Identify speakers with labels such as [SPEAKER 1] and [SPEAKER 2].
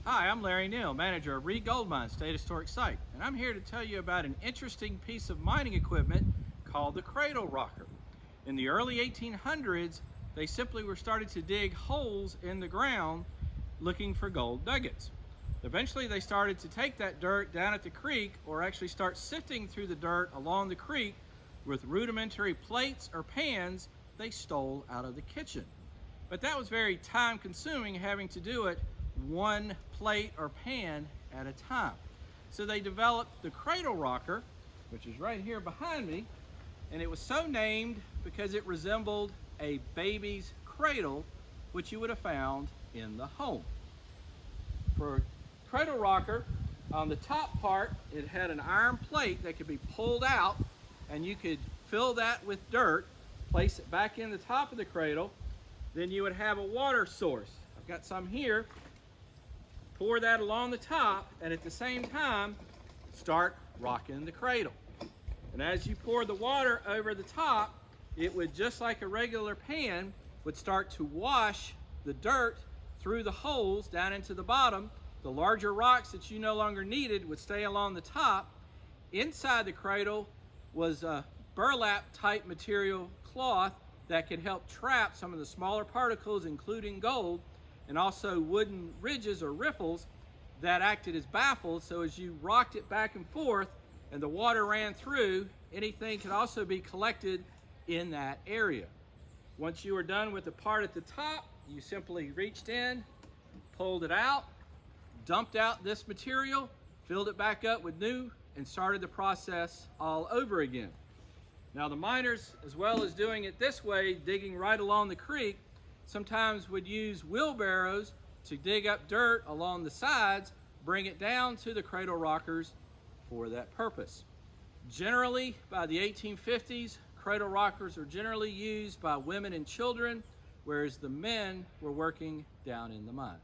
[SPEAKER 1] Hi, I'm Larry Neal, manager of Reed Gold Mine State Historic Site, and I'm here to tell you about an interesting piece of mining equipment called the cradle rocker. In the early 1800s, they simply were started to dig holes in the ground looking for gold nuggets. Eventually, they started to take that dirt down at the creek, or actually start sifting through the dirt along the creek with rudimentary plates or pans they stole out of the kitchen. But that was very time consuming, having to do it one plate or pan at a time. So they developed the cradle rocker, which is right here behind me, and it was so named because it resembled a baby's cradle, which you would have found in the home. For a cradle rocker, on the top part, it had an iron plate that could be pulled out, and you could fill that with dirt, place it back in the top of the cradle. Then you would have a water source. I've got some here. Pour that along the top, and at the same time, start rocking the cradle. And as you pour the water over the top, it would, just like a regular pan, would start to wash the dirt through the holes down into the bottom. The larger rocks that you no longer needed would stay along the top. Inside the cradle was a burlap type material cloth that could help trap some of the smaller particles, including gold, and also wooden ridges or riffles that acted as baffles. So as you rocked it back and forth and the water ran through, anything could also be collected in that area. Once you were done with the part at the top, you simply reached in, pulled it out, dumped out this material, filled it back up with new, and started the process all over again. Now the miners, as well as doing it this way, digging right along the creek, sometimes would use wheelbarrows to dig up dirt along the sides, bring it down to the cradle rockers for that purpose. Generally, by the 1850s, cradle rockers are generally used by women and children, whereas the men were working down in the mine.